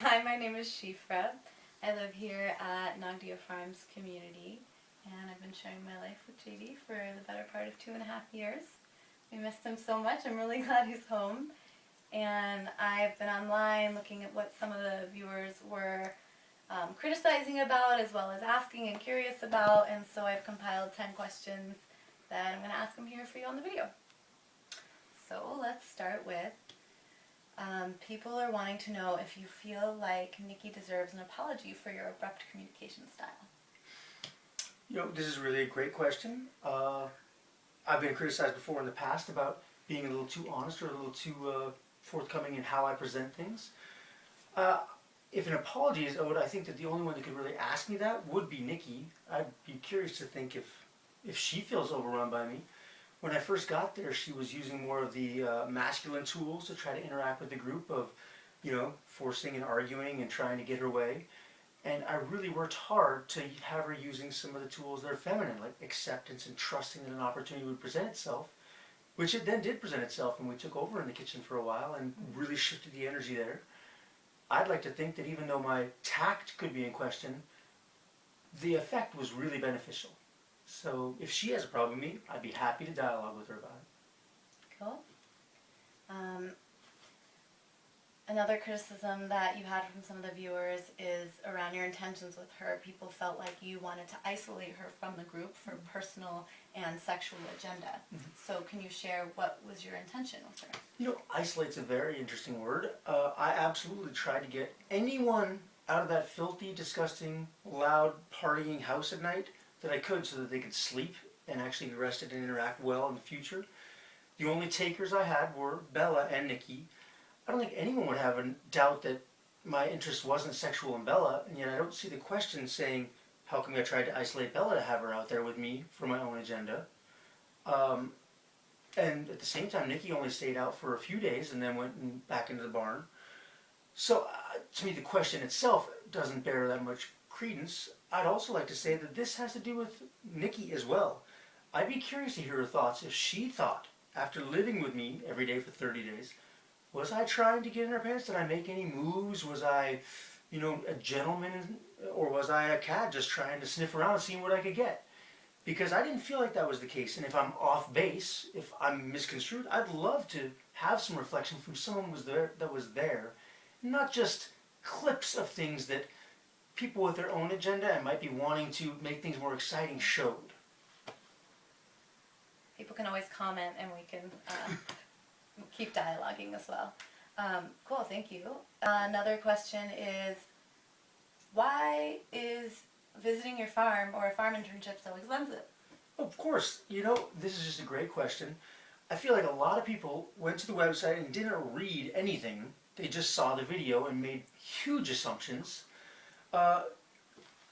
Hi, my name is Shifra. I live here at Nagdia Farms community, and I've been sharing my life with JD for the better part of 2.5 years. We missed him so much. I'm really glad he's home. And I've been online looking at what some of the viewers were criticizing about, as well as asking and curious about, and so I've compiled 10 questions that I'm going to ask him here for you on the video. So let's start with people are wanting to know if you feel like Nikki deserves an apology for your abrupt communication style. This is really a great question. I've been criticized before in the past about being a little too honest or a little too forthcoming in how I present things. If an apology is owed, I think that the only one that could really ask me that would be Nikki. I'd be curious to think if she feels overrun by me. When I first got there, she was using more of the masculine tools to try to interact with the group of, forcing and arguing and trying to get her way. And I really worked hard to have her using some of the tools that are feminine, like acceptance and trusting that an opportunity would present itself, which it then did present itself, and we took over in the kitchen for a while and really shifted the energy there. I'd like to think that even though my tact could be in question, the effect was really beneficial. So if she has a problem with me, I'd be happy to dialogue with her about it. Cool. Another criticism that you had from some of the viewers is around your intentions with her. People felt like you wanted to isolate her from the group for personal and sexual agenda. So can you share what was your intention with her? Isolate's a very interesting word. I absolutely tried to get anyone out of that filthy, disgusting, loud, partying house at night that I could, so that they could sleep and actually be rested and interact well in the future. The only takers I had were Bella and Nikki. I don't think anyone would have a doubt that my interest wasn't sexual in Bella, and yet I don't see the question saying, how come I tried to isolate Bella to have her out there with me for my own agenda? And at the same time, Nikki only stayed out for a few days and then went back into the barn. So to me, the question itself doesn't bear that much credence. I'd also like to say that this has to do with Nikki as well. I'd be curious to hear her thoughts if she thought, after living with me every day for 30 days, was I trying to get in her pants? Did I make any moves? Was I, a gentleman? Or was I a cat just trying to sniff around and seeing what I could get? Because I didn't feel like that was the case. And if I'm off base, if I'm misconstrued, I'd love to have some reflection from someone that was there. Not just clips of things that people with their own agenda and might be wanting to make things more exciting showed. People can always comment and we can keep dialoguing as well. Cool, thank you. Another question is, why is visiting your farm or a farm internship so expensive? Of course, this is just a great question. I feel like a lot of people went to the website and didn't read anything. They just saw the video and made huge assumptions.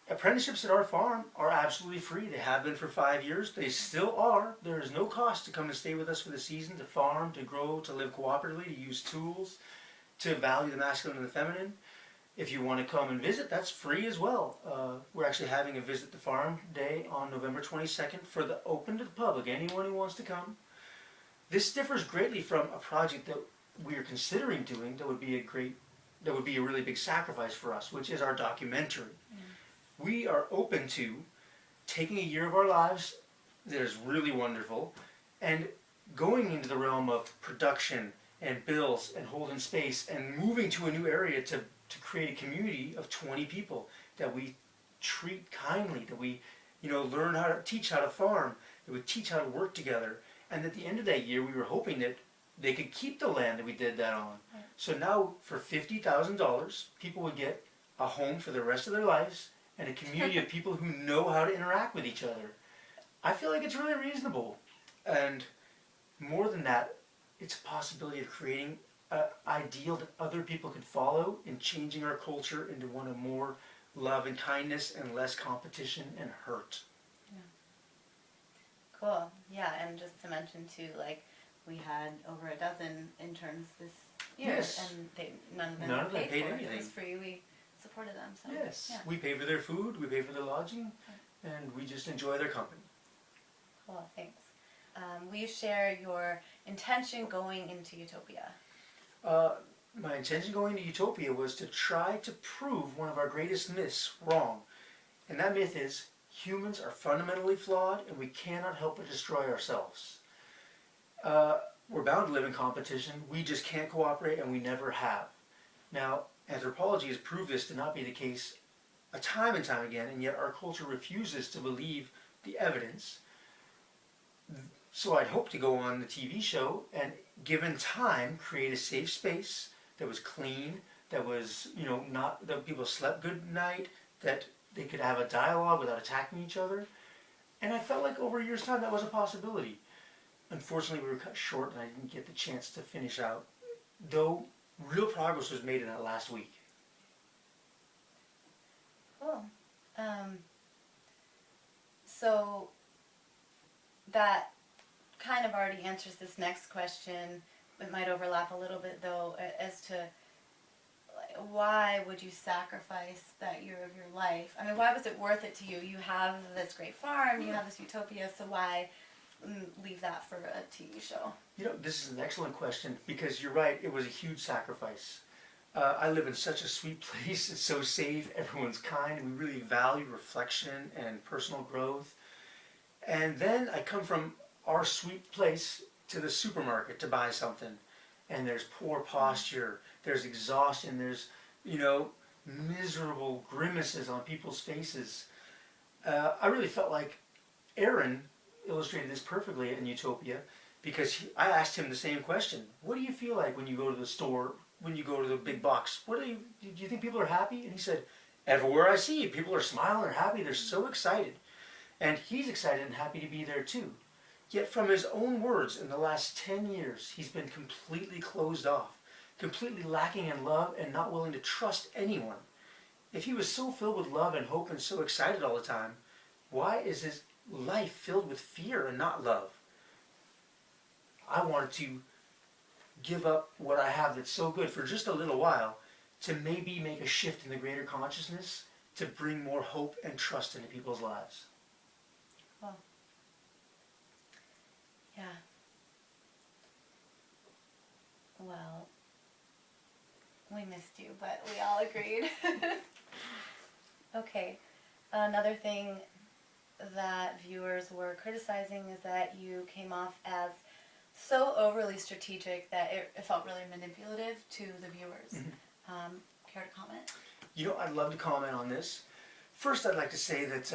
Apprenticeships at our farm are absolutely free. They have been for 5 years. They still are. There is no cost to come and stay with us for the season, to farm, to grow, to live cooperatively, to use tools, to value the masculine and the feminine. If you want to come and visit, that's free as well. We're actually having a Visit the Farm Day on November 22nd for the open to the public, anyone who wants to come. This differs greatly from a project that we are considering doing that would be a really big sacrifice for us, which is our documentary. We are open to taking a year of our lives that is really wonderful and going into the realm of production and bills and holding space and moving to a new area to create a community of 20 people that we treat kindly, that we learn how to teach how to farm, that we teach how to work together. And at the end of that year, we were hoping that they could keep the land that we did that on. Right. So now for $50,000, people would get a home for the rest of their lives and a community of people who know how to interact with each other. I feel like it's really reasonable. And more than that, it's a possibility of creating an ideal that other people could follow in changing our culture into one of more love and kindness and less competition and hurt. Yeah. Cool. Yeah, and just to mention too, we had over a dozen interns this year, yes. And none of them paid for anything. It was free. We supported them. So yes, yeah. We pay for their food, we pay for their lodging, and we just enjoy their company. Cool, thanks. Will you share your intention going into Utopia? my intention going to Utopia was to try to prove one of our greatest myths wrong. And that myth is humans are fundamentally flawed and we cannot help but destroy ourselves. We're bound to live in competition. We just can't cooperate and we never have. Now, anthropology has proved this to not be the case time and time again, and yet our culture refuses to believe the evidence. So I'd hope to go on the TV show and, given time, create a safe space that was clean, that was, not that people slept good at night, that they could have a dialogue without attacking each other. And I felt like over a year's time that was a possibility. Unfortunately, we were cut short and I didn't get the chance to finish out, though real progress was made in that last week. Cool. So that kind of already answers this next question. It might overlap a little bit though, as to why would you sacrifice that year of your life? I mean, why was it worth it to you? You have this great farm, you have this utopia, so why leave that for a TV show? This is an excellent question because you're right, it was a huge sacrifice. I live in such a sweet place, it's so safe, everyone's kind, we really value reflection and personal growth. And then I come from our sweet place to the supermarket to buy something, and there's poor posture, there's exhaustion, there's, miserable grimaces on people's faces. I really felt like Aaron illustrated this perfectly in Utopia because I asked him the same question. What do you feel like when you go to the store, when you go to the big box? Do you think people are happy? And he said, everywhere I see, people are smiling, they're happy, they're so excited. And he's excited and happy to be there too. Yet from his own words, in the last 10 years, he's been completely closed off, completely lacking in love and not willing to trust anyone. If he was so filled with love and hope and so excited all the time, why is his life filled with fear and not love? I wanted to give up what I have that's so good for just a little while to maybe make a shift in the greater consciousness to bring more hope and trust into people's lives. Well, yeah. Well, we missed you, but we all agreed. Okay. Another thing that viewers were criticizing is that you came off as so overly strategic that it felt really manipulative to the viewers. Mm-hmm. Care to comment? I'd love to comment on this. First, I'd like to say that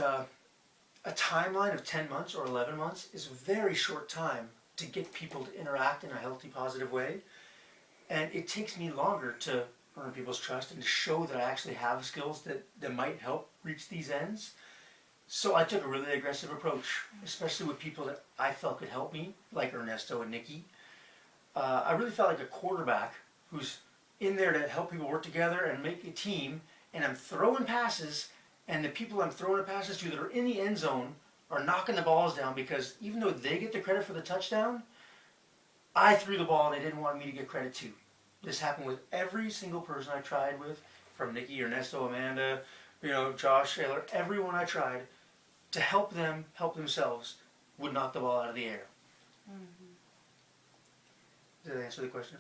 a timeline of 10 months or 11 months is a very short time to get people to interact in a healthy, positive way. And it takes me longer to earn people's trust and to show that I actually have skills that might help reach these ends. So I took a really aggressive approach, especially with people that I felt could help me, like Ernesto and Nikki. I really felt like a quarterback who's in there to help people work together and make a team, and I'm throwing passes, and the people I'm throwing the passes to that are in the end zone are knocking the balls down because even though they get the credit for the touchdown, I threw the ball and they didn't want me to get credit too. This happened with every single person I tried with, from Nikki, Ernesto, Amanda, Josh, Taylor, everyone I tried to help them help themselves would knock the ball out of the air. Mm-hmm. Did that answer the question?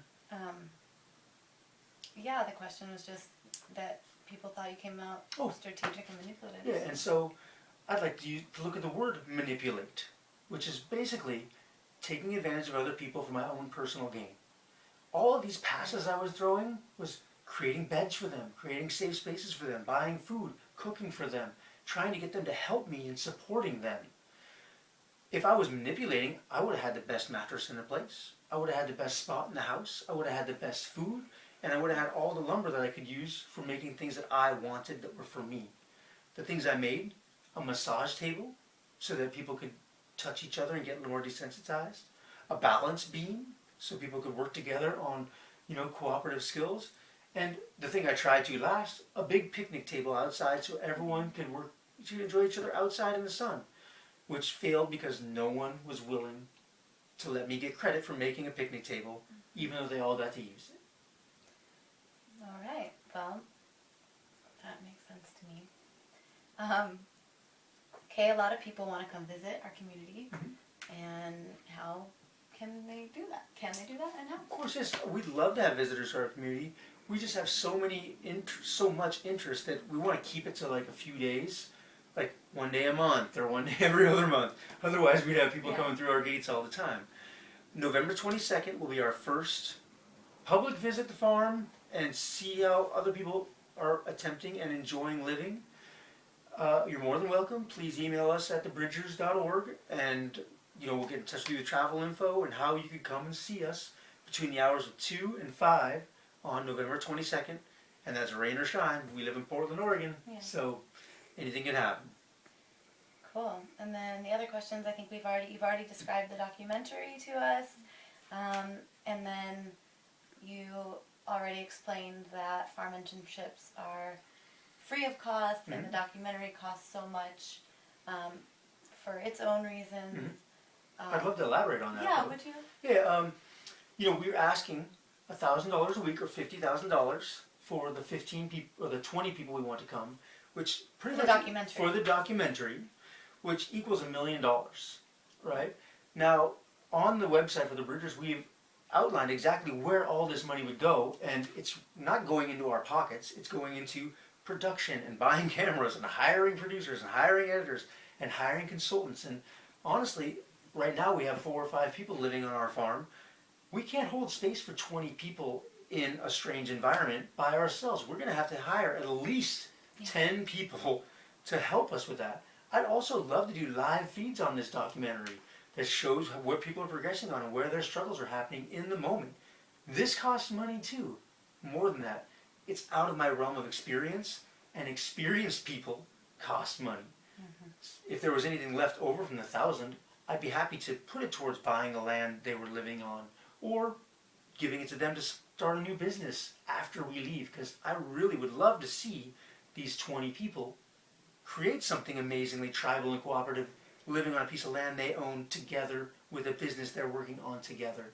Yeah, the question was just that people thought you came out strategic and manipulative. Yeah, and so I'd like to look at the word manipulate, which is basically taking advantage of other people for my own personal gain. All of these passes I was throwing was creating beds for them, creating safe spaces for them, buying food, cooking for them, trying to get them to help me in supporting them. If I was manipulating, I would have had the best mattress in the place. I would have had the best spot in the house. I would have had the best food. And I would have had all the lumber that I could use for making things that I wanted that were for me. The things I made, a massage table so that people could touch each other and get more desensitized. A balance beam so people could work together on, cooperative skills. And the thing I tried to last, a big picnic table outside so everyone could work to enjoy each other outside in the sun, which failed because no one was willing to let me get credit for making a picnic table, even though they all got to use it. All right. Well, that makes sense to me. Okay, a lot of people want to come visit our community, mm-hmm. and how can they do that? Can they do that, and how? Of course, yes, we'd love to have visitors to our community. We just have so much interest that we want to keep it to like a few days, like one day a month or one day every other month. Otherwise, we'd have people coming through our gates all the time. November 22nd will be our first public visit to farm and see how other people are attempting and enjoying living. You're more than welcome. Please email us at thebridgers.org, and we'll get in touch with you with travel info and how you could come and see us between the hours of 2 and 5 on November 22nd, and that's rain or shine. We live in Portland, Oregon, so anything can happen. Cool. And then the other questions, I think you've already described the documentary to us, and then you already explained that farm internships are free of cost, and the documentary costs so much for its own reasons. I'd love to elaborate on that. Yeah, though. would you? Yeah, we're asking $1,000 a week or $50,000 for the 15 people or the 20 people we want to come, which pretty much for the documentary, which equals $1 million, right? Now, on the website for the Bridgers, we've outlined exactly where all this money would go, and it's not going into our pockets. It's going into production and buying cameras and hiring producers and hiring editors and hiring consultants. And honestly, right now we have 4 or 5 people living on our farm. We can't hold space for 20 people in a strange environment by ourselves. We're going to have to hire at least 10 people to help us with that. I'd also love to do live feeds on this documentary that shows what people are progressing on and where their struggles are happening in the moment. This costs money too. More than that, it's out of my realm of experience, and experienced people cost money. If there was anything left over from the 1,000, I'd be happy to put it towards buying the land they were living on, or giving it to them to start a new business after we leave, because I really would love to see these 20 people create something amazingly tribal and cooperative, living on a piece of land they own together with a business they're working on together.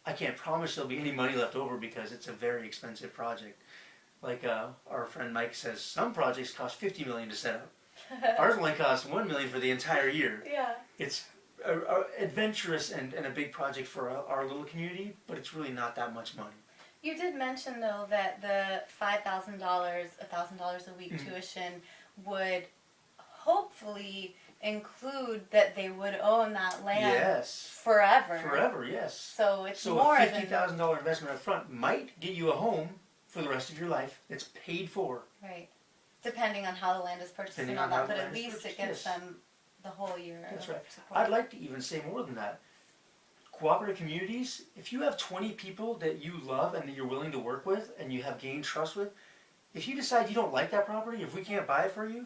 I can't promise there'll be any money left over because it's a very expensive project. Like our friend Mike says, some projects cost $50 million to set up. Ours only costs $1 million for the entire year. Yeah. It's adventurous and a big project for our little community, but it's really not that much money. You did mention though that the $5,000, $1,000 a week tuition would hopefully include that they would own that land forever. Forever, yes. So it's so more a $50,000 investment up front might get you a home for the rest of your life that's paid for. Right. Depending on how the land is purchased and all that, but at least it gets them the whole year. That's right. I'd like to even say more than that. Cooperative communities, if you have 20 people that you love and that you're willing to work with and you have gained trust with, if you decide you don't like that property, if we can't buy it for you,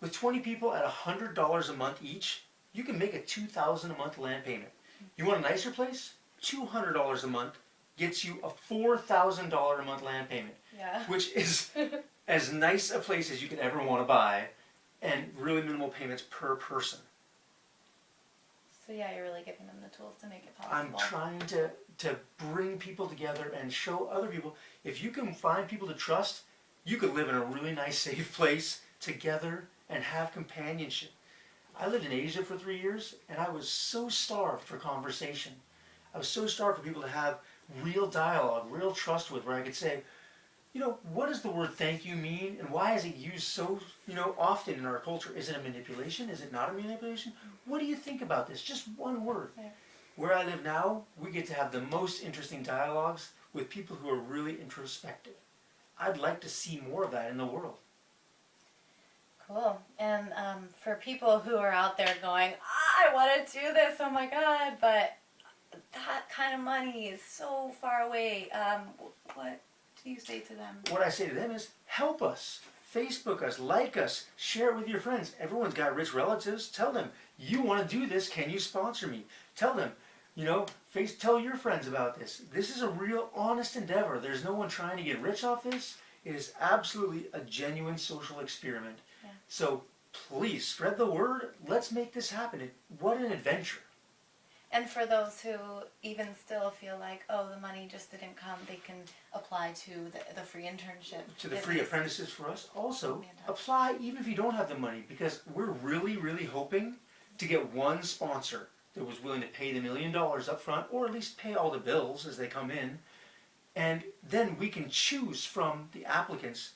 with 20 people at $100 a month each, you can make a $2,000 a month land payment. You want a nicer place? $200 a month gets you a $4,000 a month land payment, which is as nice a place as you could ever want to buy, and really minimal payments per person. So yeah, you're really giving them the tools to make it possible. I'm trying to bring people together and show other people, if you can find people to trust, you could live in a really nice, safe place together and have companionship. I lived in Asia for 3 years, and I was so starved for conversation. I was so starved for people to have real dialogue, real trust with, where I could say, what does the word thank you mean, and why is it used so, often in our culture? Is it a manipulation? Is it not a manipulation? What do you think about this? Just one word. Yeah. Where I live now, we get to have the most interesting dialogues with people who are really introspective. I'd like to see more of that in the world. Cool. And for people who are out there going, I want to do this, oh my God, but that kind of money is so far away, what do you say to them? What I say to them is, help us. Facebook us, like us, share it with your friends. Everyone's got rich relatives. Tell them, you want to do this, can you sponsor me? Tell them, tell your friends about this. This is a real honest endeavor. There's no one trying to get rich off this. It is absolutely a genuine social experiment. Yeah. So please spread the word. Let's make this happen. What an adventure. And for those who even still feel like, oh, the money just didn't come, they can apply to the free internship. To the free apprentices for us. Also, apply even if you don't have the money, because we're really, really hoping to get one sponsor that was willing to pay the $1 million up front, or at least pay all the bills as they come in. And then we can choose from the applicants